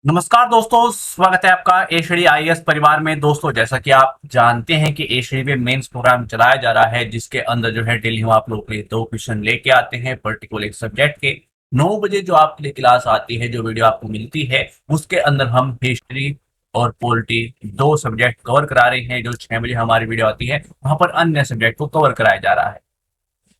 नमस्कार दोस्तों, स्वागत है आपका ए श्रेणी आईएएस परिवार में। दोस्तों, जैसा कि आप जानते हैं कि ए श्रेणी में मेंस प्रोग्राम चलाया जा रहा है, जिसके अंदर जो है डेली हम आप लोगों के लिए दो क्वेश्चन लेके आते हैं पर्टिकुलर एक सब्जेक्ट के। 9 बजे जो आपके लिए क्लास आती है, जो वीडियो आपको मिलती है, उसके अंदर हम हिस्ट्री और पॉलिटी दो सब्जेक्ट कवर करा रहे हैं। जो 6 बजे हमारी वीडियो आती है, वहां पर अन्य सब्जेक्ट को कवर कराया जा रहा है।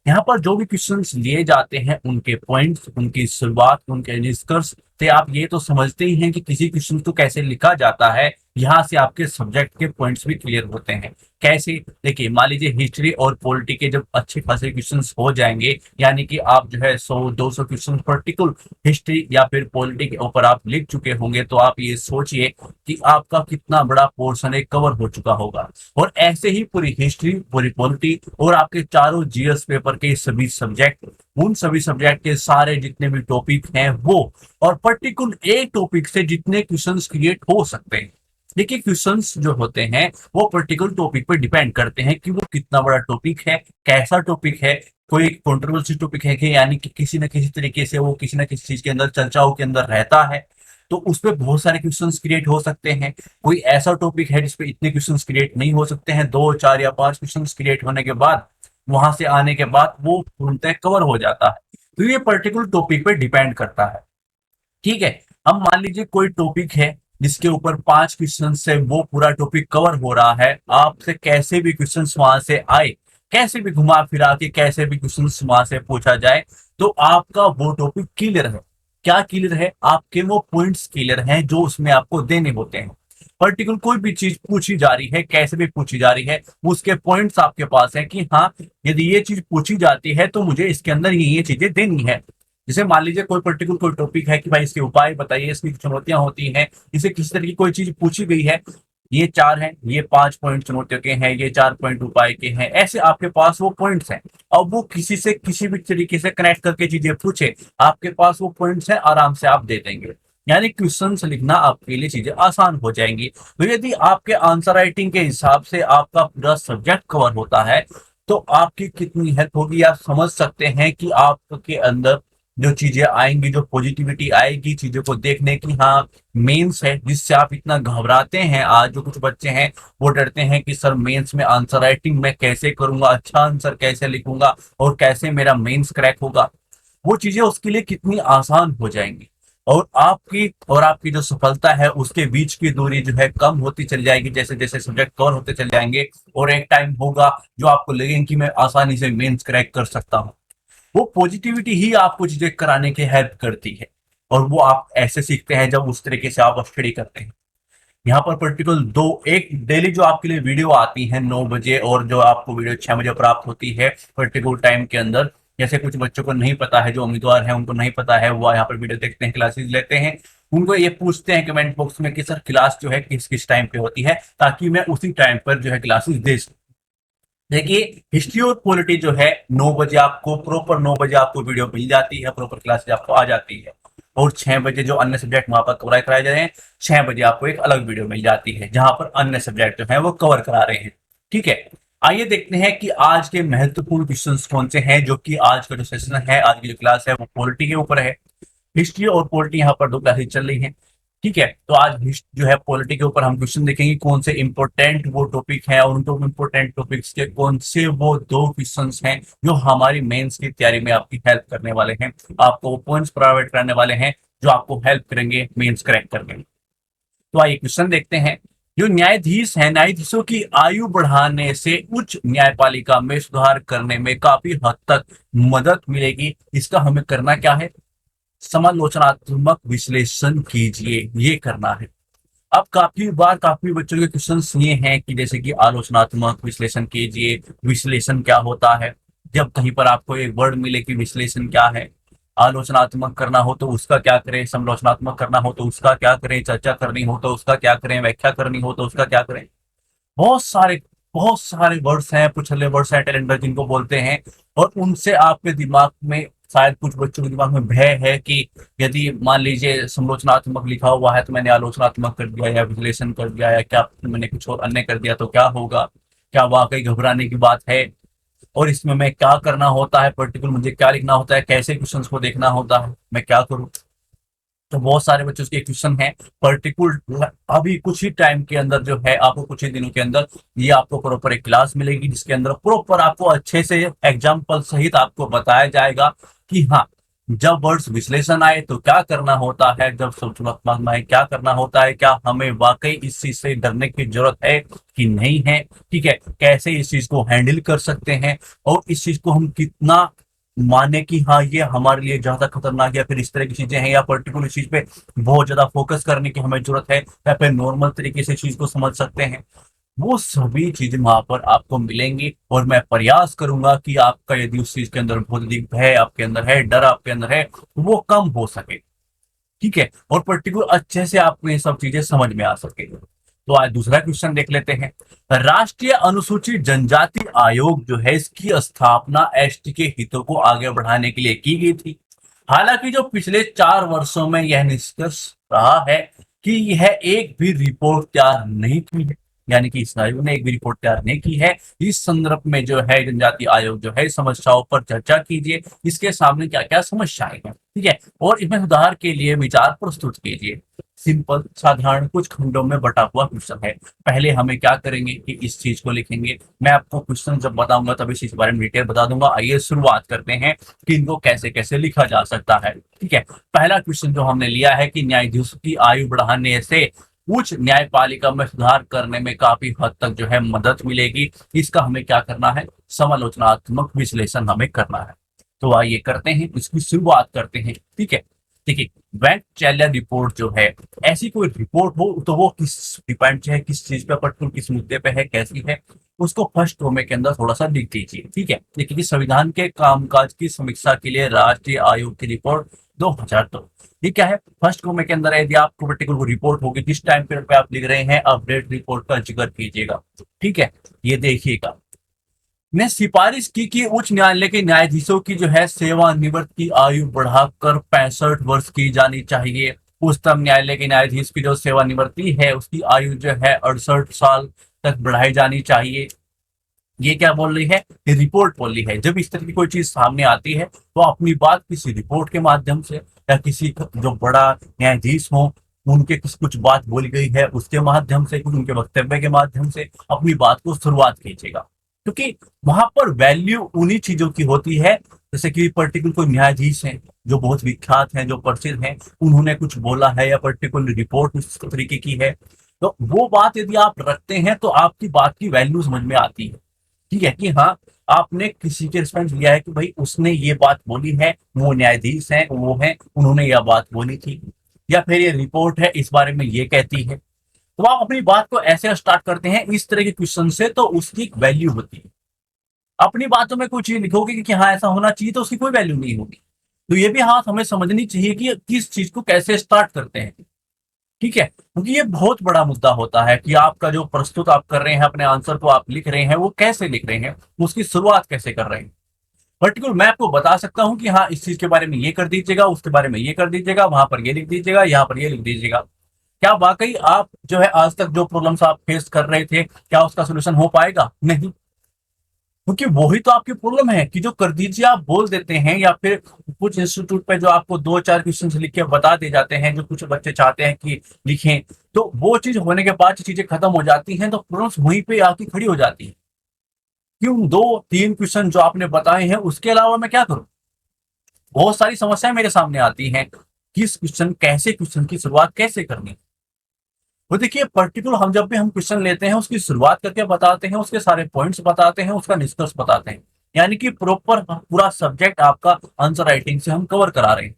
यहाँ पर जो भी क्वेश्चंस लिए जाते हैं, उनके पॉइंट्स, उनकी शुरुआत, उनके निष्कर्ष से आप ये तो समझते ही हैं कि किसी क्वेश्चन को कैसे लिखा जाता है। यहाँ से आपके सब्जेक्ट के पॉइंट्स भी क्लियर होते हैं। कैसे? देखिए, मान लीजिए हिस्ट्री और पॉलिटी के जब अच्छे खासे क्वेश्चंस हो जाएंगे, यानी कि आप जो है 100-200 क्वेश्चन पर्टिकुलर हिस्ट्री या फिर पॉलिटी के ऊपर आप लिख चुके होंगे, तो आप ये सोचिए कि आपका कितना बड़ा पोर्शन एक कवर हो चुका होगा। और ऐसे ही पूरी हिस्ट्री, पूरी पॉलिटी और आपके चारों जीएस पेपर के सभी सब्जेक्ट, उन सभी सब्जेक्ट के सारे जितने भी टॉपिक हैं वो, और पर्टिकुलर एक टॉपिक से जितने क्वेश्चंस क्रिएट हो सकते हैं। देखिए, क्वेश्चंस जो होते हैं वो पर्टिकुलर टॉपिक पर डिपेंड करते हैं कि वो कितना बड़ा टॉपिक है, कैसा टॉपिक है, कोई कंट्रोवर्सी टॉपिक है कि यानी कि किसी न किसी तरीके से वो किसी न किसी चीज के अंदर चर्चाओं के अंदर रहता है, तो उस पर बहुत सारे क्वेश्चंस क्रिएट हो सकते हैं। कोई ऐसा टॉपिक है जिसपे इतने क्वेश्चंस क्रिएट नहीं हो सकते हैं, 2 4 या 5 क्वेश्चंस क्रिएट होने के बाद, वहां से आने के बाद वो पूर्णतः कवर हो जाता है। तो ये पर्टिकुलर टॉपिक पे डिपेंड करता है। ठीक है। अब मान लीजिए कोई टॉपिक है जिसके ऊपर 5 क्वेश्चन से वो पूरा टॉपिक कवर हो रहा है, आपसे कैसे भी क्वेश्चन वहां से आए, कैसे भी घुमा फिरा के कैसे भी क्वेश्चन वहां से पूछा जाए, तो आपका वो टॉपिक क्लियर है। क्या क्लियर है? आपके वो पॉइंट्स क्लियर हैं जो उसमें आपको देने होते हैं। पर्टिकुलर कोई भी चीज पूछी जा रही है, कैसे भी पूछी जा रही है, उसके पॉइंट्स आपके पास है कि हाँ, यदि ये चीज पूछी जाती है तो मुझे इसके अंदर ये चीजें देनी है। जैसे मान लीजिए कोई पर्टिकुलर कोई टॉपिक है कि भाई इसके उपाय बताइए, इसकी चुनौतियां होती हैं, इसे किस तरह की कोई चीज पूछी गई है, ये 4 हैं, ये 5 पॉइंट चुनौतियों के हैं, ये 4 पॉइंट उपाय के हैं, ऐसे आपके पास वो पॉइंट्स हैं। अब वो किसी से किसी भी तरीके से कनेक्ट करके चीजें पूछे, आपके पास वो पॉइंट्स हैं, आराम से आप दे देंगे। यानी क्वेश्चन लिखना आपके लिए चीजें आसान हो जाएंगी। तो यदि आपके आंसर राइटिंग के हिसाब से आपका पूरा सब्जेक्ट कवर होता है, तो आपकी कितनी हेल्प होगी, आप समझ सकते हैं कि आपके अंदर जो चीजें आएंगी, जो पॉजिटिविटी आएगी चीजों को देखने की। हाँ, मेंस है जिससे आप इतना घबराते हैं। आज जो कुछ बच्चे हैं वो डरते हैं कि सर मेंस में आंसर राइटिंग मैं कैसे करूंगा, अच्छा आंसर कैसे लिखूंगा और कैसे मेरा मेंस क्रैक होगा। वो चीजें उसके लिए कितनी आसान हो जाएंगी, और आपकी जो सफलता है उसके बीच की दूरी जो है कम होती चली जाएगी, जैसे जैसे सब्जेक्ट कवर होते चले जाएंगे। और एक टाइम होगा जो आपको लगेगा कि मैं आसानी से मेंस क्रैक कर सकता हूँ। वो पॉजिटिविटी ही आपको चीजें कराने की हेल्प करती है, और वो आप ऐसे सीखते हैं जब उस तरीके से आप स्टडी करते हैं। यहाँ पर पर्टिकुलर दो एक डेली जो आपके लिए वीडियो आती है 9 बजे, और जो आपको वीडियो 6 बजे प्राप्त होती है पर्टिकुलर टाइम के अंदर। जैसे कुछ बच्चों को नहीं पता है, जो उम्मीदवार है उनको नहीं पता है, वो यहाँ पर वीडियो देखते हैं, क्लासेस लेते हैं, उनको ये पूछते हैं कमेंट बॉक्स में कि सर क्लास जो है किस किस टाइम पे होती है, ताकि मैं उसी टाइम पर जो है क्लासेस दे सकूं। देखिए, हिस्ट्री और पॉलिटी जो है 9 बजे आपको प्रॉपर 9 बजे आपको वीडियो मिल जाती है, प्रॉपर क्लासेज आपको आ जाती है। और 6 बजे जो अन्य सब्जेक्ट वहां पर कवर कराए जा रहे हैं, 6 बजे आपको एक अलग वीडियो मिल जाती है जहां पर अन्य सब्जेक्ट जो है वो कवर करा रहे हैं। ठीक है। आइए देखते हैं कि आज के महत्वपूर्ण क्वेश्चन कौन से हैं, जो कि आज का जो सेशन है, आज की जो क्लास है वो पॉलिटी के ऊपर है। हिस्ट्री और पॉलिटी यहाँ पर दो क्लासेज चल रही हैं। ठीक है। तो आज जो है पॉलिटी के ऊपर हम क्वेश्चन देखेंगे, कौन से इंपॉर्टेंट वो टॉपिक है, और उन दो इंपॉर्टेंट टॉपिक्स के कौन से वो दो क्वेश्चंस हैं जो हमारी मेंस की तैयारी में आपकी हेल्प करने वाले हैं, आपको वो पॉइंट्स प्रोवाइड करने वाले हैं जो आपको हेल्प करेंगे मेंस क्रैक करने में। तो आइए क्वेश्चन देखते हैं। जो न्यायाधीश है, न्यायाधीशों की आयु बढ़ाने से उच्च न्यायपालिका में सुधार करने में काफी हद तक मदद मिलेगी। इसका हमें करना क्या है? समालोचनात्मक विश्लेषण कीजिए, ये करना है। अब काफी बार काफी बच्चों के क्वेश्चन ये हैं कि जैसे कि आलोचनात्मक विश्लेषण कीजिए, विश्लेषण क्या होता है? जब कहीं पर आपको एक वर्ड मिले कि विश्लेषण क्या है, आलोचनात्मक करना हो तो उसका क्या करें, समालोचनात्मक करना हो तो उसका क्या करें, चर्चा करनी हो तो उसका क्या करें, व्याख्या करनी हो तो उसका क्या करें। बहुत सारे बहुत सारे वर्ड्स हैं, पुछले वर्ड्स हैं, टैलेंटर जिनको बोलते हैं। और उनसे आपके दिमाग में, शायद कुछ बच्चों के दिमाग में भय है कि यदि मान लीजिए समालोचनात्मक लिखा हुआ है तो मैंने आलोचनात्मक कर दिया या विश्लेषण कर दिया, या क्या मैंने कुछ और अन्य कर दिया तो क्या होगा, क्या वाकई घबराने की बात है, और इसमें मैं क्या करना होता है, पर्टिकुलर मुझे क्या लिखना होता है, कैसे क्वेश्चंस को देखना होता है, मैं क्या करूं। तो बहुत सारे बच्चों के क्वेश्चन है पर्टिकुलर अभी कुछ ही टाइम के अंदर जो है आपको कुछ ही दिनों के अंदर ये आपको प्रॉपर एक क्लास मिलेगी जिसके अंदर प्रॉपर आपको अच्छे से एग्जाम्पल सहित आपको बताया जाएगा कि हाँ जब वर्ड्स विश्लेषण आए तो क्या करना होता है, जब संतुलनात्मक में क्या करना होता है, क्या हमें वाकई इस चीज से डरने की जरूरत है कि नहीं है, ठीक है, कैसे इस चीज को हैंडल कर सकते हैं और इस चीज को हम कितना माने कि हाँ ये हमारे लिए ज्यादा खतरनाक या फिर इस तरह की चीजें हैं या पर्टिकुलर चीज पे बहुत ज्यादा फोकस करने की हमें जरूरत है या फिर नॉर्मल तरीके से चीज को समझ सकते हैं। वो सभी चीजें वहां पर आपको मिलेंगी और मैं प्रयास करूंगा कि आपका यदि उस चीज के अंदर बहुत अधिक भय आपके अंदर है, डर आपके अंदर है, वो कम हो सके, ठीक है, और पर्टिकुलर अच्छे से आपको ये सब चीजें समझ में आ सके। तो आज दूसरा क्वेश्चन देख लेते हैं। राष्ट्रीय अनुसूचित जनजाति आयोग जो है इसकी स्थापना एसटी के हितों को आगे बढ़ाने के लिए की गई थी। हालांकि जो पिछले 4 वर्षों में यह निष्कर्ष रहा है कि यह एक भी रिपोर्ट तैयार नहीं की है, यानी कि इस आयोग ने एक भी रिपोर्ट तैयार नहीं की है। इस संदर्भ में जो है जनजाति आयोग जो है समस्याओं पर चर्चा कीजिए, इसके सामने क्या क्या समस्याएं हैं, ठीक है, और इसमें सुधार के लिए विचार प्रस्तुत कीजिए। सिंपल साधारण कुछ खंडों में बटा हुआ क्वेश्चन है। पहले हमें क्या करेंगे कि इस चीज को लिखेंगे, मैं आपको क्वेश्चन जब बताऊंगा तब इस चीज के बारे में डिटेल बता दूंगा। आइए शुरुआत करते हैं कि इनको कैसे कैसे लिखा जा सकता है, ठीक है। पहला क्वेश्चन जो हमने लिया है कि न्यायाधीशों की आयु बढ़ाने से उच्च न्यायपालिका में सुधार करने में काफी हद तक जो है मदद मिलेगी। इसका हमें क्या करना है, समालोचनात्मक विश्लेषण हमें करना है। तो आइए करते हैं, इसकी शुरुआत करते हैं, ठीक है। देखिए वैट चैलर रिपोर्ट जो है, ऐसी कोई रिपोर्ट हो तो वो किस डिपेंड है, किस चीज पे पर्टिकुलर किस मुद्दे पे है, कैसी है, उसको फर्स्ट टॉपिक के अंदर थोड़ा सा लिख दीजिए, ठीक है। देखिए कि संविधान के कामकाज की समीक्षा के लिए राष्ट्रीय आयोग की रिपोर्ट 2002, ये क्या है फर्स्ट कॉमे के अंदर है। यदि आपको पर्टिकुलर रिपोर्ट होगी जिस टाइम पीरियड पे आप लिख रहे हैं अपडेट रिपोर्ट का जिक्र कीजिएगा, ठीक है। ये देखिएगा ने सिफारिश की कि उच्च न्यायालय के न्यायाधीशों की जो है सेवानिवृत्त की आयु बढ़ाकर 65 वर्ष की जानी चाहिए। उच्चतम न्यायालय के न्यायाधीश की जो सेवानिवृत्ति है उसकी आयु जो है 68 साल तक बढ़ाई जानी चाहिए। ये क्या बोल रही है, ये रिपोर्ट बोल रही है। जब इस तरह की कोई चीज सामने आती है तो अपनी बात किसी रिपोर्ट के माध्यम से या किसी जो बड़ा न्यायाधीश हो उनके कुछ बात बोली गई है उसके माध्यम से, कुछ उनके वक्तव्य के माध्यम से अपनी बात को शुरुआत कीजिएगा, क्योंकि वहां पर वैल्यू उन्हीं चीजों की होती है। जैसे कि पर्टिकुलर कोई न्यायाधीश है जो बहुत विख्यात हैं, जो परिचित हैं, उन्होंने कुछ बोला है या पर्टिकुलर रिपोर्ट उस तरीके की है, तो वो बात यदि आप रखते हैं तो आपकी बात की वैल्यू समझ में आती है, ठीक है, कि हाँ आपने किसी के रेस्पॉन्स लिया है कि भाई उसने ये बात बोली है, वो न्यायाधीश है, वो है, उन्होंने यह बात बोली थी, या फिर ये रिपोर्ट है इस बारे में ये कहती है। तो आप अपनी बात को ऐसे स्टार्ट करते हैं इस तरह के क्वेश्चन से, तो उसकी वैल्यू होती है। अपनी बातों में कोई चीज लिखोगे कि हाँ ऐसा होना चाहिए तो उसकी कोई वैल्यू नहीं होगी। तो ये भी हाँ हमें समझनी चाहिए कि किस चीज को कैसे स्टार्ट करते हैं, ठीक है, क्योंकि ये बहुत बड़ा मुद्दा होता है कि आपका जो प्रस्तुत आप कर रहे हैं, अपने आंसर को आप लिख रहे हैं, वो कैसे लिख रहे हैं, उसकी शुरुआत कैसे कर रहे हैं। पर्टिकुलर मैं आपको बता सकता हूं कि हाँ इस चीज के बारे में ये कर दीजिएगा, उसके बारे में ये कर दीजिएगा, वहां पर ये लिख दीजिएगा, यहाँ पर ये लिख दीजिएगा। क्या वाकई आप जो है आज तक जो प्रॉब्लम्स आप फेस कर रहे थे क्या उसका सोल्यूशन हो पाएगा? नहीं, क्योंकि वही तो आपकी प्रॉब्लम है कि जो कर दीजिए आप बोल देते हैं, या फिर कुछ इंस्टीट्यूट पे जो आपको 2-4 क्वेश्चन लिख के बता दे जाते हैं जो कुछ बच्चे चाहते हैं कि लिखें, तो वो चीज होने के बाद चीजें खत्म हो जाती हैं तो प्रॉब्लम्स वहीं पे आके खड़ी हो जाती है। क्यों 2-3 क्वेश्चन जो आपने बताए हैं उसके अलावा मैं क्या करूं? बहुत सारी समस्याएं मेरे सामने आती हैं, किस क्वेश्चन कैसे क्वेश्चन की शुरुआत कैसे करनी। वो देखिए पर्टिकुलर हम जब भी हम क्वेश्चन लेते हैं उसकी शुरुआत करके बताते हैं, उसके सारे पॉइंट्स बताते हैं, उसका निष्कर्ष बताते हैं, यानी कि प्रॉपर पूरा सब्जेक्ट आपका आंसर राइटिंग से हम कवर करा रहे हैं।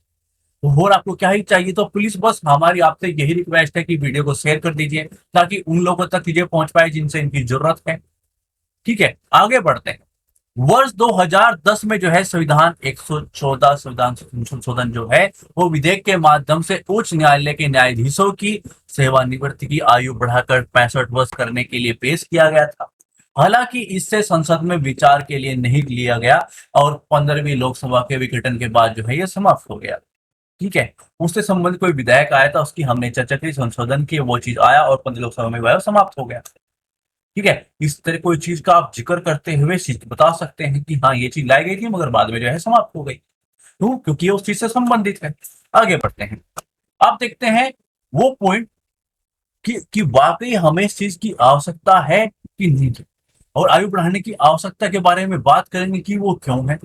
तो और आपको क्या ही चाहिए, तो प्लीज बस हमारी आपसे यही रिक्वेस्ट है कि वीडियो को शेयर कर दीजिए ताकि उन लोगों तक चीजें पहुंच पाए जिनसे इनकी जरूरत है, ठीक है। आगे बढ़ते हैं। वर्ष 2010 में जो है संविधान 114 संविधान संशोधन जो है वो विधेयक के माध्यम से उच्च न्यायालय के न्यायाधीशों की सेवानिवृत्ति की आयु बढ़ाकर 65 वर्ष करने के लिए पेश किया गया था। हालांकि इससे संसद में विचार के लिए नहीं लिया गया और 15वीं लोकसभा के विघटन के बाद जो है ये समाप्त हो गया, ठीक है। उससे संबंधित कोई विधेयक आया था, उसकी हमने चर्चा की, संशोधन की, वो चीज आया और 15 लोकसभा में वह समाप्त हो गया, ठीक है। इस तरह कोई चीज का आप जिक्र करते हुए बता सकते हैं कि हाँ ये चीज लाई गई थी मगर बाद में जो है समाप्त हो गई, क्यों? क्योंकि ये उस चीज से संबंधित है। आगे बढ़ते हैं। आप देखते हैं वो पॉइंट कि वाकई हमें इस चीज की आवश्यकता है कि नहीं है। और आयु बढ़ाने की आवश्यकता के बारे में बात करेंगे कि वो क्यों है।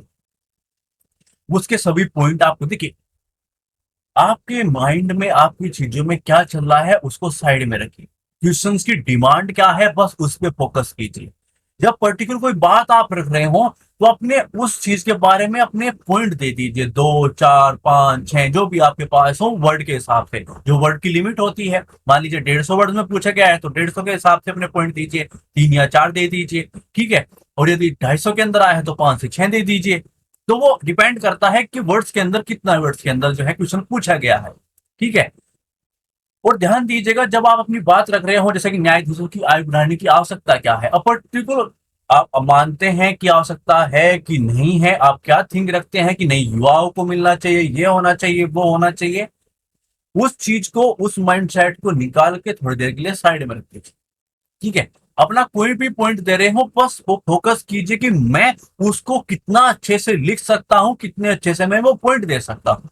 उसके सभी पॉइंट आपको देखिए, आपके माइंड में आपकी चीजों में क्या चल रहा है उसको साइड में रखिए। क्वेश्चंस की डिमांड क्या है बस उस पर फोकस कीजिए। जब पर्टिकुलर कोई बात आप रख रहे हो तो अपने उस चीज के बारे में अपने पॉइंट दे दीजिए, 2 4 5 6 जो भी आपके पास हो वर्ड के हिसाब से। जो वर्ड की लिमिट होती है, मान लीजिए 150 वर्ड में पूछा गया है तो 150 के हिसाब से अपने पॉइंट दीजिए, 3 या 4 दे दीजिए, ठीक है। और यदि 250 के अंदर आया है तो 5 से 6 दे दीजिए। तो वो डिपेंड करता है कि वर्ड्स के अंदर कितना वर्ड्स के अंदर जो है क्वेश्चन पूछा गया है, ठीक है। और ध्यान दीजिएगा जब आप अपनी बात रख रहे हो, जैसे कि न्यायाधीशों की आयु बढ़ाने की आवश्यकता क्या है, अब पर्टिकुलर आप मानते हैं कि आवश्यकता है कि नहीं है, आप क्या थिंक रखते हैं कि नहीं युवाओं को मिलना चाहिए, ये होना चाहिए, वो होना चाहिए, उस चीज को, उस माइंडसेट को निकाल के थोड़ी देर के लिए साइड में रख दीजिए, ठीक है। अपना कोई भी पॉइंट दे रहे हो बस वो फोकस कीजिए कि मैं उसको कितना अच्छे से लिख सकता हूं, कितने अच्छे से मैं वो पॉइंट दे सकता हूं।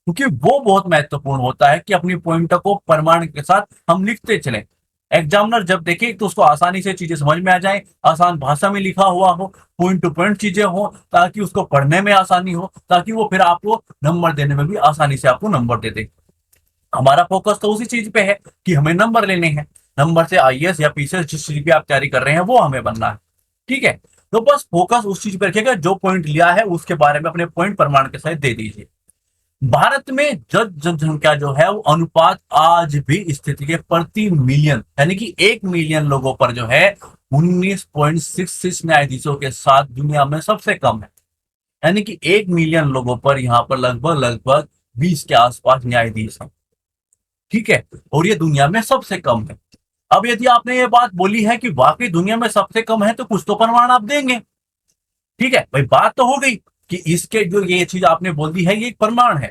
क्योंकि वो बहुत महत्वपूर्ण होता है कि अपनी पॉइंट को प्रमाण के साथ हम लिखते चलें। एग्जामिनर जब देखे तो उसको आसानी से चीजें समझ में आ जाए, आसान भाषा में लिखा हुआ हो, पॉइंट टू पॉइंट चीजें हो, ताकि उसको पढ़ने में आसानी हो, ताकि वो फिर आपको नंबर देने में भी आसानी से आपको नंबर दे दे। हमारा फोकस तो उसी चीज पे है कि हमें नंबर लेने हैं। नंबर से आईएएस या पीसीएस जिस चीज की आप तैयारी कर रहे हैं वो हमें बनना है, ठीक है। तो बस फोकस उस चीज पर रखिएगा, जो पॉइंट लिया है उसके बारे में अपने पॉइंट प्रमाण के साथ दे दीजिए। भारत में जन जनसंख्या जो है वो अनुपात आज भी स्थिति के प्रति मिलियन, यानी कि 1 मिलियन लोगों पर जो है 19.66 न्यायाधीशों के साथ दुनिया में सबसे कम है। यानी कि 1 मिलियन लोगों पर यहाँ पर लगभग लगभग 20 के आसपास न्यायाधीश हैं, ठीक है। और ये दुनिया में सबसे कम है। अब यदि आपने ये बात बोली है कि वाकई दुनिया में सबसे कम है तो कुछ तो प्रमाण आप देंगे, ठीक है भाई। बात तो हो गई कि इसके जो ये चीज आपने बोल दी है ये एक प्रमाण है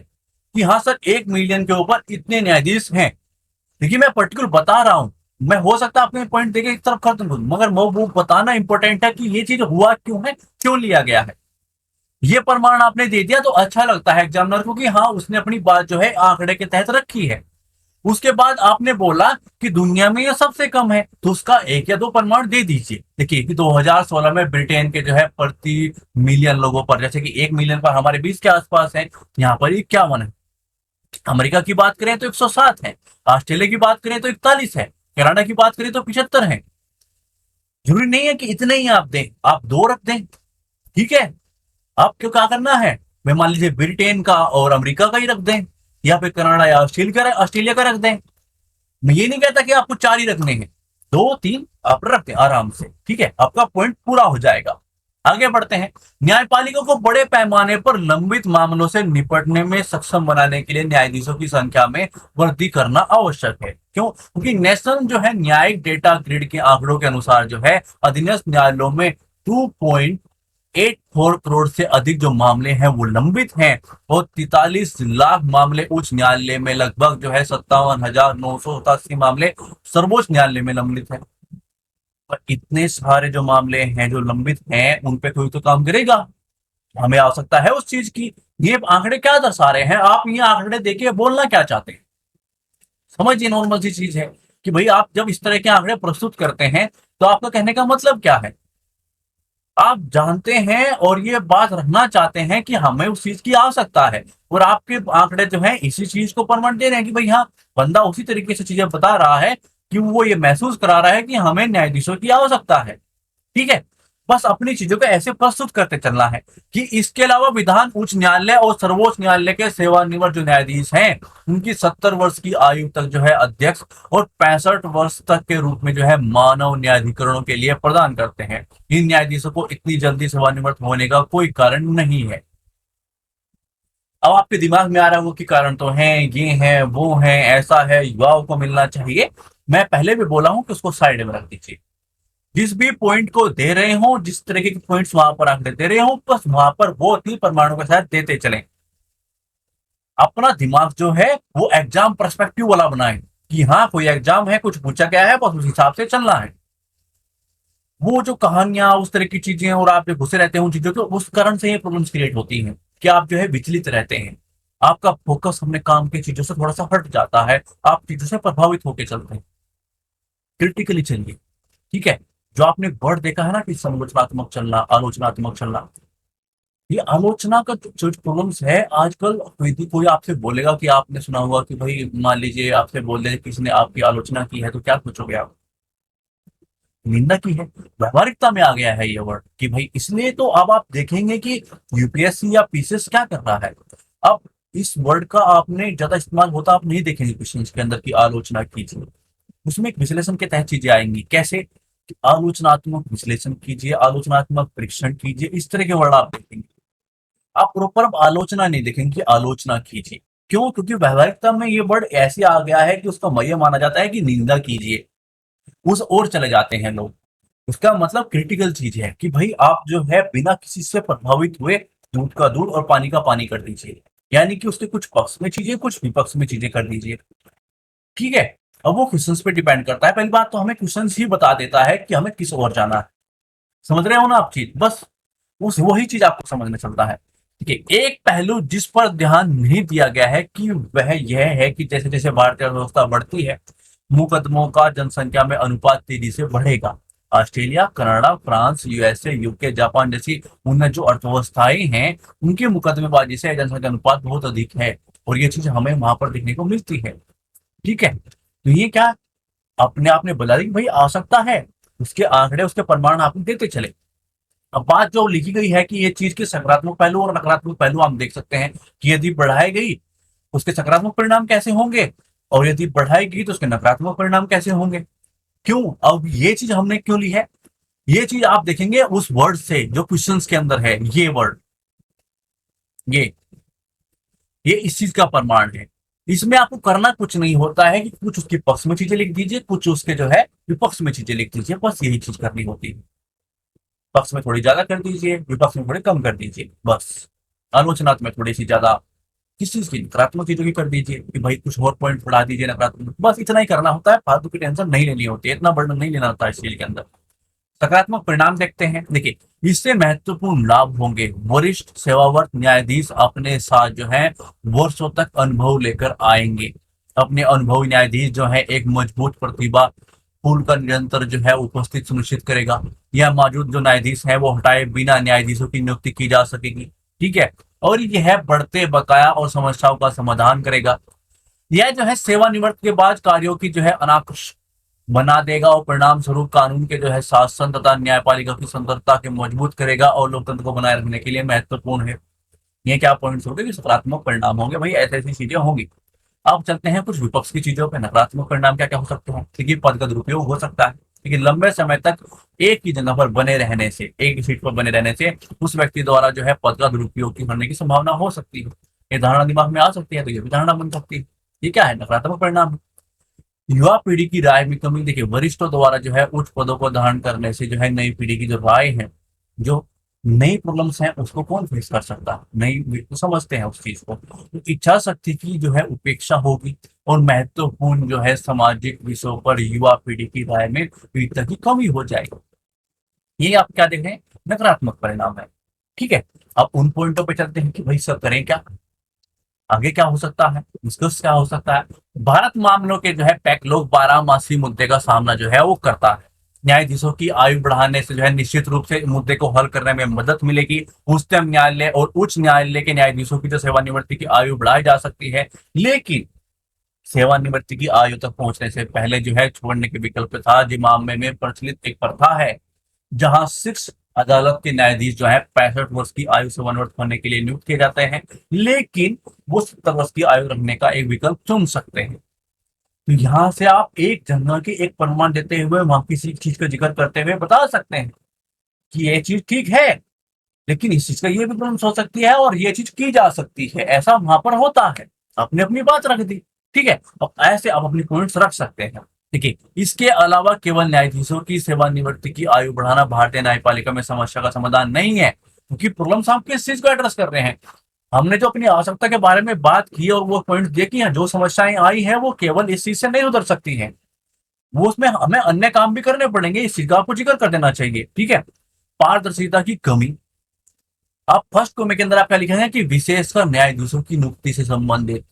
कि हाँ सर 1 मिलियन के ऊपर इतने न्यायाधीश हैं। देखिए मैं पर्टिकुलर बता रहा हूं, मैं हो सकता है अपने पॉइंट देके एक तरफ खत्म करूं, मगर वो बताना इंपॉर्टेंट है कि ये चीज हुआ क्यों है, क्यों लिया गया है। ये प्रमाण आपने दे दिया तो अच्छा लगता है एग्जामिनर को कि हाँ उसने अपनी बात जो है आंकड़े के तहत रखी है। उसके बाद आपने बोला कि दुनिया में ये सबसे कम है तो उसका 1 या 2 प्रमाण दे दीजिए। देखिए कि 2016 में ब्रिटेन के जो है प्रति मिलियन लोगों पर, जैसे कि 1 मिलियन पर हमारे 20 के आसपास है, यहाँ पर 51 है। अमेरिका की बात करें तो 107 है, ऑस्ट्रेलिया की बात करें तो 41 है, कनाडा की बात करें तो 75 है। जरूरी नहीं है कि इतने ही आप दें, आप 2 रख दें, ठीक है। आपको क्या करना है, मैं मान लीजिए ब्रिटेन का और अमेरिका का ही रख दें, या फिर कनाडा या ऑस्ट्रेलिया का रख दें। मैं ये नहीं कहता कि आपको 4 ही रखने हैं, 2 3 आप रख दें आराम से, ठीक है। आपका पॉइंट पूरा हो जाएगा। आगे बढ़ते हैं। न्यायपालिका को बड़े पैमाने पर लंबित मामलों से निपटने में सक्षम बनाने के लिए न्यायाधीशों की संख्या में वृद्धि करना आवश्यक है। क्यों? क्योंकि नेशनल जो है न्यायिक डेटा ग्रिड के आंकड़ों के अनुसार जो है अधीनस्थ न्यायालयों में 2.84 करोड़ से अधिक जो मामले हैं वो लंबित हैं, और 43 लाख मामले उच्च न्यायालय में, लगभग जो है 57,987 मामले सर्वोच्च न्यायालय में लंबित है। पर इतने सारे जो मामले हैं जो लंबित हैं उन पे कोई तो काम करेगा, हमें आवश्यकता है उस चीज की। ये आंकड़े क्या दर्शा रहे हैं, आप ये आंकड़े देखिए बोलना क्या चाहते हैं, समझिए नॉर्मल सी चीज है कि भाई आप जब इस तरह के आंकड़े प्रस्तुत करते हैं तो आपका कहने का मतलब क्या है। आप जानते हैं और ये बात रखना चाहते हैं कि हमें उस चीज की आवश्यकता है, और आपके आंकड़े जो है इसी चीज को प्रमाण दे रहे हैं कि भाई हाँ बंदा उसी तरीके से चीजें बता रहा है कि वो ये महसूस करा रहा है कि हमें न्यायाधीशों की आवश्यकता है, ठीक है। बस अपनी चीजों को ऐसे प्रस्तुत करते चलना है कि इसके अलावा विधान उच्च न्यायालय और सर्वोच्च न्यायालय के सेवानिवृत्त जो न्यायाधीश हैं उनकी 70 वर्ष की आयु तक जो है अध्यक्ष और 65 वर्ष तक के रूप में जो है मानव न्यायाधिकरणों के लिए प्रदान करते हैं। इन न्यायाधीशों को इतनी जल्दी सेवानिवृत्त होने का कोई कारण नहीं है। अब आपके दिमाग में आ रहा हो कि कारण तो हैं, ये हैं, वो हैं, ऐसा है, युवाओं को मिलना चाहिए। मैं पहले भी बोला हूं कि उसको साइड में रख दीजिए। जिस भी पॉइंट को दे रहे हो, जिस तरीके के पॉइंट्स वहां पर आंकड़े दे रहे हो, बस वहां पर वो 3 प्रमाणों के साथ देते चलें। अपना दिमाग जो है वो एग्जाम पर्सपेक्टिव वाला बनाए कि हाँ कोई एग्जाम है, कुछ पूछा गया है, बस उस हिसाब से चलना है। वो जो कहानियां, उस तरह की चीजें और आप जो घुसे रहते हैं उन चीजों के, उस कारण से ये प्रॉब्लम्स क्रिएट होती हैं कि आप जो है विचलित रहते हैं। आपका फोकस अपने काम की चीजों से थोड़ा सा हट जाता है, आप चीजों से प्रभावित होकर चलते हैं। क्रिटिकली चलिए, ठीक है। जो आपने वर्ड देखा है ना कि समालोचनात्मक चलना, आलोचनात्मक चलना, ये आलोचना का जो प्रॉब्लम्स है आजकल, कोई आपसे बोलेगा कि आपने सुना होगा कि भाई मान लीजिए आपसे बोल दे किसी ने आपकी आलोचना की है तो क्या सोचोगे आप? निंदा की है। व्यवहारिकता में आ गया है ये वर्ड कि भाई, इसलिए तो अब आप देखेंगे कि यूपीएससी या पीसीएस क्या कर रहा है। अब इस वर्ड का आपने ज्यादा इस्तेमाल होता आप नहीं देखेंगे क्वेश्चन के अंदर की आलोचना कीजिए। उसमें एक विश्लेषण के तहत चीजें आएंगी, कैसे कि आलोचनात्मक विश्लेषण कीजिए, आलोचनात्मक परीक्षण कीजिए, इस तरह के वर्ड आप देखेंगे। आप प्रॉपर आलोचना नहीं देखेंगे कि आलोचना कीजिए। क्यों? क्योंकि व्यवहारिकता में ये वर्ड ऐसे आ गया है कि उसका ये माना जाता है कि निंदा कीजिए, उस ओर चले जाते हैं लोग। उसका मतलब क्रिटिकल चीज है कि भाई आप जो है बिना किसी से प्रभावित हुए दूध का दूध और पानी का पानी कर दीजिए, यानी कि उसके कुछ पक्ष में चीजें कुछ विपक्ष में चीजें कर दीजिए, ठीक है। अब वो क्वेश्चंस पे डिपेंड करता है। पहली बात तो हमें क्वेश्चंस ही बता देता है कि हमें किस ओर जाना है। समझ रहे हो ना आप चीज? बस उस वही चीज आपको समझ में चलता है। ठीक है, एक पहलू जिस पर ध्यान नहीं दिया गया है कि वह यह है कि जैसे जैसे भारतीय अर्थव्यवस्था बढ़ती है, मुकदमों का जनसंख्या में अनुपात तेजी से बढ़ेगा। Australia, Canada, France, USA, UK, Japan जैसी उनमें जो अर्थव्यवस्थाएं हैं, उनकी मुकदमेबाजी से जनसंख्या अनुपात बहुत अधिक है, और ये चीज हमें वहां पर देखने को मिलती है। ठीक है, तो ये क्या अपने आप ने बता दी कि भाई आ सकता है, उसके आंकड़े उसके प्रमाण आपको देते चले। अब बात जो लिखी गई है कि ये चीज के सकारात्मक पहलू और नकारात्मक पहलू हम देख सकते हैं कि यदि बढ़ाई गई उसके सकारात्मक परिणाम कैसे होंगे, और यदि बढ़ाई गई तो उसके नकारात्मक परिणाम कैसे होंगे। क्यों? अब ये चीज हमने क्यों ली है, ये चीज आप देखेंगे उस वर्ड से जो क्वेश्चंस के अंदर है। ये वर्ड, ये ये इस चीज का प्रमाण है। इसमें आपको करना कुछ नहीं होता है कि कुछ उसके पक्ष में चीजें लिख दीजिए, कुछ उसके जो है विपक्ष में चीजें लिख दीजिए, बस यही चीज करनी होती है। पक्ष में थोड़ी ज्यादा कर दीजिए, विपक्ष में थोड़ी कम कर दीजिए, बस। आलोचनात्मक थोड़ी सी ज्यादा, किस चीज की, नकारात्मक चीजों की कर दीजिए कि भाई कुछ और पॉइंट बढ़ा दीजिए नकारात्मक, बस इतना ही करना होता है। फालतू की टेंशन नहीं लेनी होती है, इतना बर्डन नहीं लेना होता है इस चीज के अंदर। सकारात्मक परिणाम देखते हैं। देखिए, इससे महत्वपूर्ण लाभ होंगे। वरिष्ठ सेवावर्त न्यायाधीश अपने साथ जो है वर्षों तक अनुभव लेकर आएंगे। अपने अनुभवी न्यायाधीश जो है एक मजबूत प्रतिभा पूल का निरंतर जो है उपस्थित सुनिश्चित करेगा। यह मौजूद जो न्यायाधीश है वो हटाए बिना न्यायाधीशों की नियुक्ति की जा सकेगी। ठीक है, और यह बढ़ते बकाया और समस्याओं का समाधान करेगा। यह जो है सेवानिवृत्त के बाद कार्यों की जो है अनाकुश बना देगा, और परिणाम स्वरूप कानून के जो है शासन तथा न्यायपालिका की स्वतंत्रता के मजबूत करेगा, और लोकतंत्र को बनाए रखने के लिए महत्वपूर्ण है। ये क्या पॉइंट्स होंगे कि सकारात्मक परिणाम होंगे, भाई ऐसी ऐसी चीजें होंगी। अब चलते हैं कुछ विपक्ष की चीजों पे। नकारात्मक परिणाम क्या क्या हो सकते हैं? देखिए, पद का दुरुपयोग हो सकता है। लेकिन लंबे समय तक एक ही जगह पर बने रहने से, एक ही सीट पर बने रहने से उस व्यक्ति द्वारा जो है पद का दुरुपयोग करने की संभावना हो सकती है। ये धारणा दिमाग में आ सकती है, तो ये भी धारणा बन सकती है। ये क्या है? नकारात्मक परिणाम। युवा पीढ़ी की राय में कमी। देखिए, वरिष्ठों द्वारा जो है उच्च पदों को धारण करने से जो है नई पीढ़ी की जो राय है, जो नई प्रॉब्लम्स हैं उसको कौन फेस कर सकता है, नई तो समझते हैं उस चीज को, तो इच्छा शक्ति की जो है उपेक्षा होगी, और महत्वपूर्ण जो है सामाजिक विषयों पर युवा पीढ़ी की राय में विविधता की कमी हो जाएगी। ये आप क्या देख रहे हैं? नकारात्मक परिणाम है। ठीक है, अब उन पॉइंटों पे चलते हैं कि भाई सब करें क्या, आगे क्या हो सकता है, निष्कर्ष क्या हो सकता है। भारत मामलों के जो है पैक लोग 12 मासी मुद्दे का सामना जो है वो करता है। न्यायाधीशों की आयु बढ़ाने से जो है निश्चित रूप से मुद्दे को हल करने में मदद मिलेगी। उच्चतम न्यायालय और उच्च न्यायालय के न्यायाधीशों की जो सेवानिवृत्ति की आयु बढ़ाई जा सकती है, लेकिन सेवानिवृत्ति की आयु तक पहुंचने से पहले जो है छोड़ने के विकल्प था। जी मामले में प्रचलित एक प्रथा है जहां शीर्ष अदालत के न्यायाधीश जो है 65 वर्ष की आयु से सेवानिवृत्त होने के लिए नियुक्त किए जाते हैं, लेकिन वो 70 वर्ष की आयु रखने का एक विकल्प चुन सकते हैं। तो यहाँ से आप एक जगह के एक प्रमाण देते हुए वहां किसी चीज का जिक्र करते हुए बता सकते हैं कि ये चीज ठीक है, लेकिन इस चीज का ये भी प्रॉब्लम हो सकती है, और ये चीज की जा सकती है, ऐसा वहां पर होता है। आपने अपनी बात रख दी, ठीक है। अब ऐसे आप अपनी पॉइंट्स रख सकते हैं। ठीक है, इसके अलावा केवल न्यायाधीशों की सेवानिवृत्ति की आयु बढ़ाना भारतीय न्यायपालिका में समस्या का समाधान नहीं है, क्योंकि प्रॉब्लम्स हम किस चीज को एड्रेस कर रहे हैं। हमने जो अपनी आवश्यकता के बारे में बात की और वो पॉइंट देखी हैं, जो समस्याएं आई हैं वो केवल इस चीज से नहीं उतर सकती हैं, वो उसमें हमें अन्य काम भी करने पड़ेंगे। इस चीज का आपको जिक्र कर देना चाहिए। ठीक है, पारदर्शिता की कमी, आप फर्स्ट कॉमे के अंदर आप क्या लिखेंगे कि विशेषकर न्यायाधीशों की नियुक्ति से संबंधित।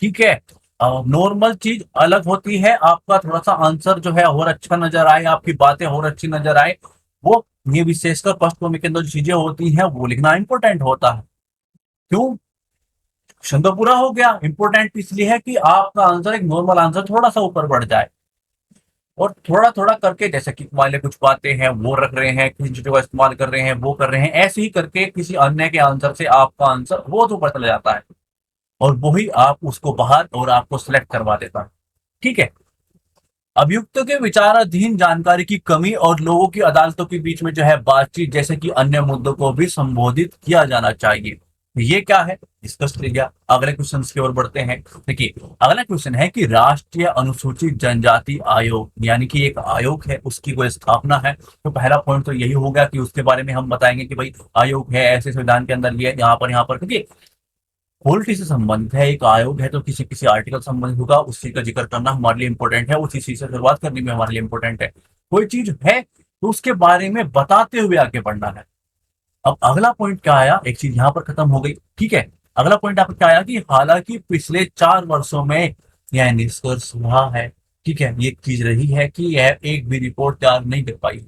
ठीक है, नॉर्मल चीज अलग होती है, आपका थोड़ा सा आंसर जो है और अच्छा नजर आए, आपकी बातें और अच्छी नजर आए, वो ये विशेषकर फर्स्ट कॉमे के अंदर जो चीजें होती हैं वो लिखना इंपॉर्टेंट होता है। क्यों? क्वेश्चन तो पूरा हो गया, इंपॉर्टेंट इसलिए है कि आपका आंसर, एक नॉर्मल आंसर थोड़ा सा ऊपर बढ़ जाए। और थोड़ा थोड़ा करके, जैसे कि वाले कुछ बातें हैं वो रख रहे हैं, किसी चीजों का इस्तेमाल कर रहे हैं वो कर रहे हैं, ऐसे ही करके किसी अन्य के आंसर से आपका आंसर वो तो ऊपर चला जाता है, और वही आप उसको बाहर और आपको सिलेक्ट करवा देता है। ठीक है, अभियुक्तों के विचाराधीन जानकारी की कमी और लोगों की अदालतों के बीच में जो है बातचीत जैसे कि अन्य मुद्दों को भी संबोधित किया जाना चाहिए। ये क्या है, डिस्कस कर लिया। अगले क्वेश्चन की ओर बढ़ते हैं। देखिए, अगला क्वेश्चन है कि राष्ट्रीय अनुसूचित जनजाति आयोग, यानी कि एक आयोग है, उसकी कोई स्थापना है। तो पहला पॉइंट तो यही होगा कि उसके बारे में हम बताएंगे कि भाई आयोग है, ऐसे संविधान के अंदर ये यहाँ पर क्योंकि पॉलिटी से संबंधित है, एक आयोग है तो किसी किसी आर्टिकल संबंधित होगा, उसी का जिक्र करना हमारे लिए इंपॉर्टेंट है, उसी चीज से शुरुआत करनी भी हमारे लिए इंपॉर्टेंट है। कोई चीज है तो उसके बारे में बताते हुए आगे बढ़ना है। अब अगला पॉइंट क्या आया, एक चीज यहाँ पर खत्म हो गई। ठीक है, अगला पॉइंट आपका क्या आया कि हालांकि पिछले 4 वर्षों में यह निष्कर्ष हुआ है, ठीक है, ये चीज रही है कि यह एक भी रिपोर्ट तैयार नहीं कर पाई,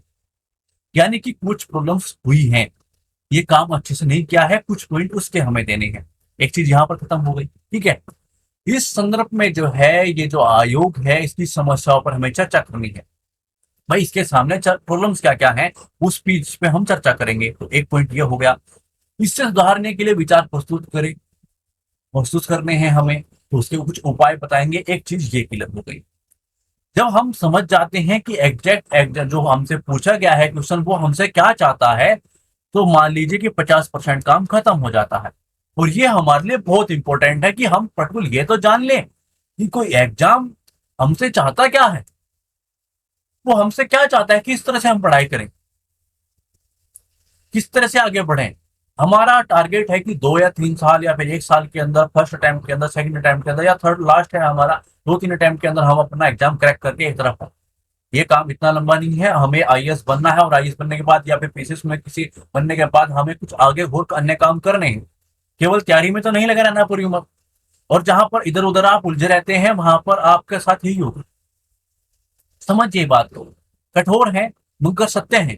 यानी कि कुछ प्रॉब्लम्स हुई हैं, ये काम अच्छे से नहीं किया है, कुछ पॉइंट उसके हमें देने हैं। एक चीज यहाँ पर खत्म हो गई। ठीक है, इस संदर्भ में जो है ये जो आयोग है इसकी समस्याओं पर हमें चर्चा करनी है। भाई इसके सामने प्रॉब्लम्स क्या क्या हैं उस पीच पे हम चर्चा करेंगे। तो एक पॉइंट ये हो गया, इससे सुधारने के लिए विचार प्रस्तुत करें, प्रस्तुत करने हैं हमें, तो उसके कुछ उपाय बताएंगे। एक चीज ये क्लियर हो गई, जब हम समझ जाते हैं कि एग्जैक्ट जो हमसे पूछा गया है क्वेश्चन वो हमसे क्या चाहता है, तो मान लीजिए कि 50% काम खत्म हो जाता है। और ये हमारे लिए बहुत इंपॉर्टेंट है कि हम पर्टिकुलर ये तो जान लें कि कोई एग्जाम हमसे चाहता क्या है, वो हमसे क्या चाहता है, किस तरह से हम पढ़ाई करें, किस तरह से आगे बढ़ें। हमारा टारगेट है कि 2 या 3 साल या फिर 1 साल के अंदर, फर्स्ट अटेम्प्ट के अंदर, सेकंड अटेम्प्ट के अंदर, या थर्ड लास्ट है हमारा, 2-3 अटेम्प्ट के अंदर हम अपना एग्जाम क्रैक करके एक तरफ। ये काम इतना लंबा नहीं है, हमें आईएएस बनना है और आईएएस बनने के बाद या फिर पीसीएस में किसी बनने के बाद हमें कुछ आगे और अन्य काम करने हैं। केवल तैयारी में तो नहीं लगा रहना पूरी उम्र, और जहां पर इधर उधर आप उलझे रहते हैं वहां पर आपके साथ यही होगा। समझिए बात को, कठोर है मगर सत्य है।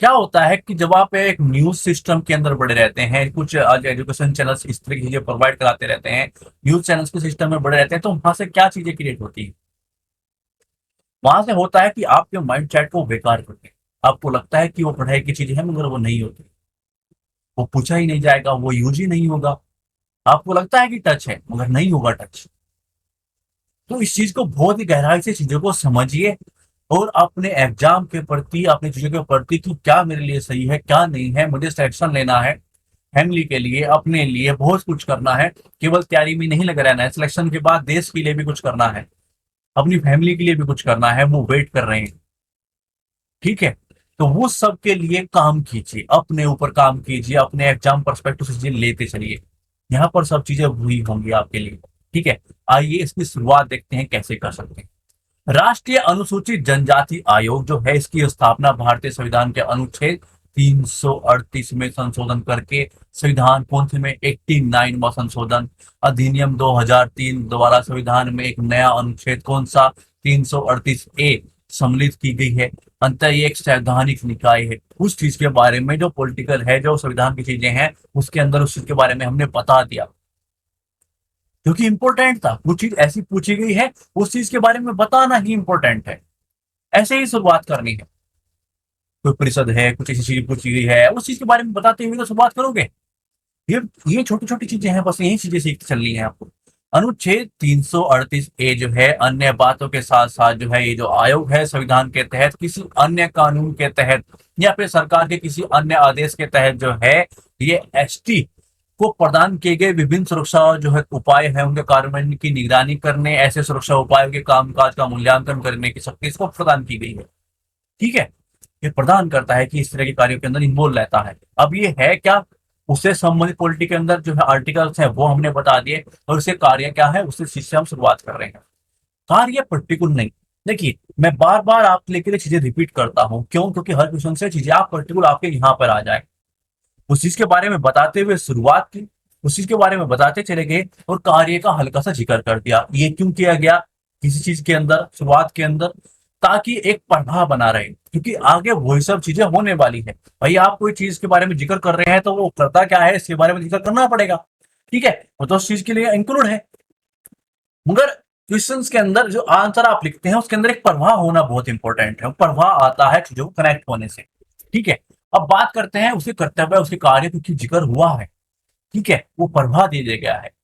क्या होता है कि जब आप एक न्यूज सिस्टम के अंदर बड़े रहते हैं, कुछ आज एजुकेशन चैनल्स इस तरह की चीजें प्रोवाइड कराते रहते हैं, न्यूज चैनल्स के सिस्टम में बड़े रहते हैं, तो वहां से क्या चीजें क्रिएट होती है, वहां से होता है कि आपके माइंड सेट को बेकार करते हैं। आपको लगता है कि वो पढ़ाई की चीजें हैं मगर वो नहीं होती, वो पूछा ही नहीं जाएगा, वो यूज ही नहीं होगा। आपको लगता है कि टच है मगर नहीं होगा टच। तो इस चीज को बहुत ही गहराई से चीजों को समझिए, और अपने एग्जाम के प्रति, अपनी चीजों के प्रति कि क्या मेरे लिए सही है क्या नहीं है, मुझे सिलेक्शन लेना है, फैमिली के लिए, अपने लिए बहुत कुछ करना है। केवल तैयारी में नहीं लगा रहना है, सिलेक्शन के बाद देश के लिए भी कुछ करना है, अपनी फैमिली के लिए भी कुछ करना है, वो वेट कर रहे हैं। ठीक है, तो वो सब के लिए काम कीजिए, अपने ऊपर काम कीजिए, अपने एग्जाम पर्सपेक्टिव से चीजें लेते चलिए, यहाँ पर सब चीजें हुई होंगी आपके लिए। ठीक है, आइए इसकी शुरुआत देखते हैं कैसे कर सकते हैं। राष्ट्रीय अनुसूचित जनजाति आयोग जो है, इसकी स्थापना भारतीय संविधान के अनुच्छेद 338 में संशोधन करके, संविधान कौन से में, 89वां संशोधन, अधिनियम 2003 द्वारा संविधान में एक नया अनुच्छेद कौन सा, 338A सम्मिलित की गई है। अंतर ये एक संवैधानिक निकाय है, उस चीज के बारे में जो पॉलिटिकल है, जो संविधान की चीजें हैं उसके अंदर उस चीज के बारे में हमने बता दिया, क्योंकि इंपॉर्टेंट था। कुछ चीज ऐसी पूछी गई है, उस चीज के बारे में बताना ही इंपॉर्टेंट है, ऐसे ही शुरुआत करनी है। कोई परिषद है, कुछ ऐसी चीज पूछी गई है, उस चीज के बारे में बताते हुए तो शुरुआत करोगे। ये ये छोटी छोटी चीजें हैं, बस यही चीजें सीखते चलनी है आपको। अनुच्छेद 338A जो है, अन्य बातों के साथ साथ जो है, ये जो आयोग है संविधान के तहत, किसी अन्य कानून के तहत या फिर सरकार के किसी अन्य आदेश के तहत जो है, ये एसटी को प्रदान किए गए विभिन्न सुरक्षा जो है उपाय है, उनके कार्यान्वयन की निगरानी करने, ऐसे सुरक्षा उपायों के कामकाज का मूल्यांकन करने की शक्ति इसको प्रदान की गई है। ठीक है, ये प्रदान करता है कि इस तरह के कार्यों के अंदर इन्वॉल्व रहता है। अब ये है क्या, उससे संबंधित पॉलिटी के अंदर जो है आर्टिकल्स है वो हमने बता दिए, और उससे कार्य क्या है उससे चीज हम शुरुआत कर रहे हैं। कार्य पर्टिकुलर नहीं, देखिए मैं बार बार आपके लिए चीजें रिपीट करता हूँ, क्यों, क्योंकि हर क्वेश्चन से चीजें आप पर्टिकुलर आपके यहाँ पर आ जाए। उस चीज के बारे में बताते हुए शुरुआत की, उस चीज के बारे में बताते चले गए और कार्य का हल्का सा जिक्र कर दिया। ये क्यों किया गया किसी चीज के अंदर, शुरुआत के अंदर, ताकि एक प्रभाव बना रहे, क्योंकि आगे वही सब चीजें होने वाली है। भाई आप कोई चीज के बारे में जिक्र कर रहे हैं तो वो करता क्या है इसके बारे में जिक्र करना पड़ेगा, ठीक है, वो तो उस चीज के लिए इंक्लूड है। मगर क्वेश्चंस के अंदर जो आंसर आप लिखते हैं उसके अंदर एक प्रवाह होना बहुत इंपॉर्टेंट है, प्रवाह आता है चीजों को कनेक्ट होने से, ठीक है। अब बात करते हैं उसके कर्तव्य, उसके कार्य क्योंकि जिक्र हुआ है, ठीक है, वो प्रवाह दे दिया गया है।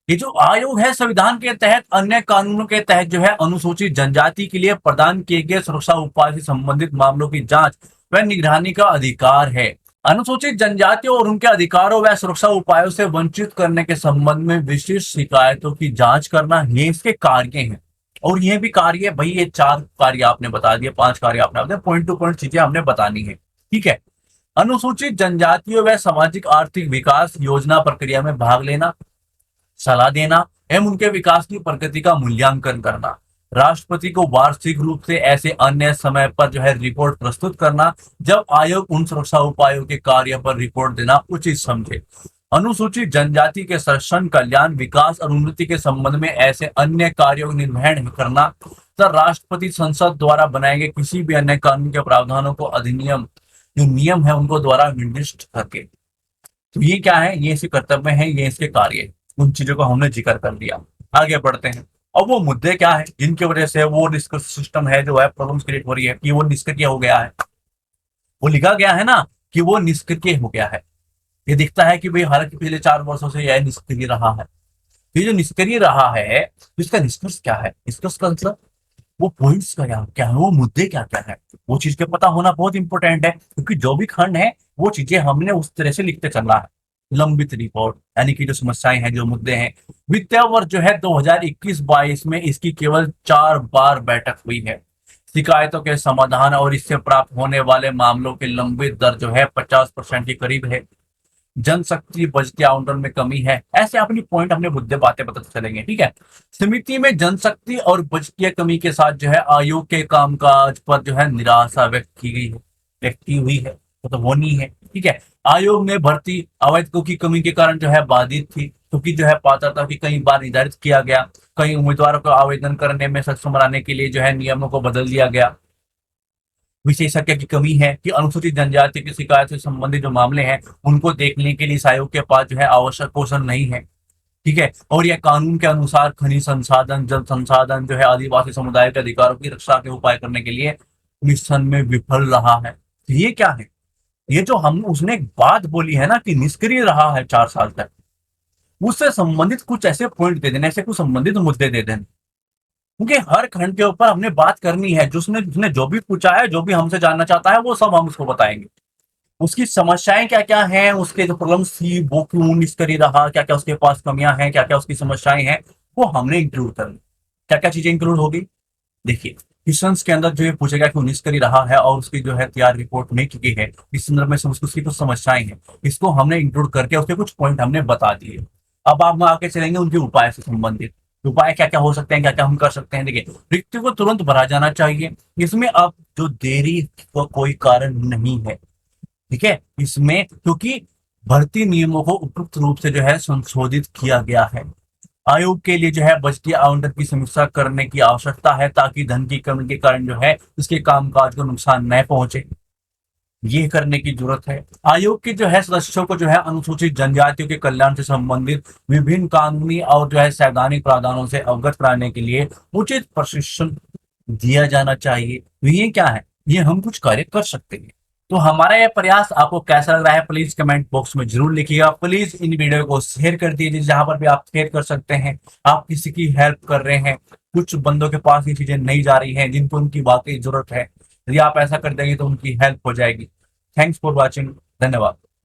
ये जो आयोग है संविधान के तहत अन्य कानूनों के तहत जो है अनुसूचित जनजाति के लिए प्रदान किए गए सुरक्षा उपाय से संबंधित मामलों की जांच व निगरानी का अधिकार है। अनुसूचित जनजातियों और उनके अधिकारों व सुरक्षा उपायों से वंचित करने के संबंध में विशिष्ट शिकायतों की जांच करना, ये इसके कार्य हैं। और ये भी कार्य भाई, ये 4 कार्य आपने बता दिए, 5 कार्य आपने बता दिए, पॉइंट टू पॉइंट चीजें हमने बतानी है, ठीक है। अनुसूचित जनजातियों व सामाजिक आर्थिक विकास योजना प्रक्रिया में भाग लेना, सलाह देना एवं उनके विकास की प्रगति का मूल्यांकन करना, राष्ट्रपति को वार्षिक रूप से ऐसे अन्य समय पर जो है रिपोर्ट प्रस्तुत करना जब आयोग उन सुरक्षा उपायों के कार्य पर रिपोर्ट देना उचित समझे। अनुसूचित जनजाति के संरक्षण, कल्याण, विकास और उन्नति के संबंध में ऐसे अन्य कार्यों का निर्वहन करना तथा राष्ट्रपति संसद द्वारा बनाए गए किसी भी अन्य कानून के प्रावधानों को अधिनियम जो नियम है उनको द्वारा निर्दिष्ट करके। तो ये क्या है, ये इसके कर्तव्य है, ये इसके कार्य है। उन चीजों को हमने जिक्र कर दिया। आगे बढ़ते हैं। अब वो मुद्दे क्या है जिनकी वजह से वो डिस्कस सिस्टम है जो है प्रॉब्लम्स क्रिएट हो रही है कि वो निष्क्रिय हो गया है। वो लिखा गया है ना कि वो निष्क्रिय हो गया है। ये दिखता है कि भाई हालांकि पिछले 4 वर्षों से यह निष्क्रिय रहा है। ये जो निष्क्रिय रहा है तो इसका निष्कर्ष क्या है, निष्कर्ष का मतलब वो पॉइंट्स का क्या है, वो मुद्दे क्या क्या है, वो चीज का पता होना बहुत इंपॉर्टेंट है, क्योंकि जो भी खंड है वो चीजें हमने उस तरह से लिखते चलना है। लंबित रिपोर्ट यानी कि जो समस्याएं हैं, जो मुद्दे हैं। वित्तीय वर्ष जो है 2021-22 में इसकी केवल 4 बार बैठक हुई है। शिकायतों के समाधान और इससे प्राप्त होने वाले मामलों की लंबित दर जो है 50% के करीब है। जनशक्ति बजटीय आवंटन में कमी है। ऐसे अपनी पॉइंट अपने मुद्दे बातें बताते चलेंगे, ठीक है। समिति में जनशक्ति और बजटीय कमी के साथ जो है आयोग के कामकाज पर जो है निराशा व्यक्त की गई है, व्यक्त की हुई है, तो होनी है, ठीक है। आयोग में भर्ती आवेदकों की कमी के कारण जो है बाधित थी, क्योंकि जो है पात्रता की कई बार निर्धारित किया गया, कई उम्मीदवारों को आवेदन करने में सक्षम बनाने के लिए जो है नियमों को बदल दिया गया। विशेषज्ञ की कमी है कि अनुसूचित जनजाति की शिकायत से संबंधित जो मामले हैं उनको देखने के लिए इस आयोग के पास जो है आवश्यक कौशल नहीं है, ठीक है। और यह कानून के अनुसार खनिज संसाधन, जल संसाधन जो है आदिवासी समुदाय के अधिकारों की रक्षा के उपाय करने के लिए मिशन में विफल रहा है। तो ये क्या है, ये जो हम उसने एक बात बोली है ना कि निष्क्रिय रहा है 4 साल तक, उससे संबंधित कुछ ऐसे पॉइंट दे देने, ऐसे कुछ संबंधित मुद्दे दे देने, क्योंकि हर खंड के ऊपर हमने बात करनी है। जिसने जिसने जो भी पूछा है, जो भी हमसे जानना चाहता है, वो सब हम उसको बताएंगे। उसकी समस्याएं क्या क्या हैं, उसके जो प्रॉब्लम्स थी वो क्यों निष्क्रिय रहा, क्या क्या उसके पास कमियां हैं, क्या क्या उसकी समस्याएं हैं, वो हमने इंक्लूड करनी। क्या क्या चीजें इंक्लूड होगी, देखिए क्वेश्चंस के अंदर जो ये पूछेगा कि वो निष्क्रिय रहा है और उसकी जो है तैयार रिपोर्ट नहीं की गई है, इस संदर्भ में उसकी कुछ समस्याएं हैं, इसको हमने इंक्लूड करके उसके कुछ पॉइंट हमने बता दिए। अब आप आगे चलेंगे उनके उपाय से संबंधित। उपाय क्या क्या हो सकते हैं, क्या क्या हम कर सकते हैं। देखिए, रिक्ति को तुरंत भरा जाना चाहिए। इसमें अब जो देरी का कोई कारण नहीं है, ठीक है, इसमें क्योंकि भर्ती नियमों को उपयुक्त रूप से जो है संशोधित किया गया है। आयोग के लिए जो है बजटीय आवंटन की समीक्षा करने की आवश्यकता है ताकि धन की कमी के कारण जो है उसके कामकाज को नुकसान न पहुंचे, ये करने की जरूरत है। आयोग के जो है सदस्यों को जो है अनुसूचित जनजातियों के कल्याण से संबंधित विभिन्न कानूनी और जो है संवैधानिक प्रावधानों से अवगत कराने के लिए उचित प्रशिक्षण दिया जाना चाहिए। तो ये क्या है, ये हम कुछ कार्य कर सकते हैं। तो हमारा यह प्रयास आपको कैसा लग रहा है, प्लीज कमेंट बॉक्स में जरूर लिखिएगा। प्लीज इन वीडियो को शेयर कर दीजिए जहां पर भी आप शेयर कर सकते हैं। आप किसी की हेल्प कर रहे हैं, कुछ बंदों के पास ये चीजें नहीं जा रही हैं जिनको उनकी वाकई जरूरत है, यदि आप ऐसा कर देंगे तो उनकी हेल्प हो जाएगी। थैंक्स फॉर वॉचिंग, धन्यवाद।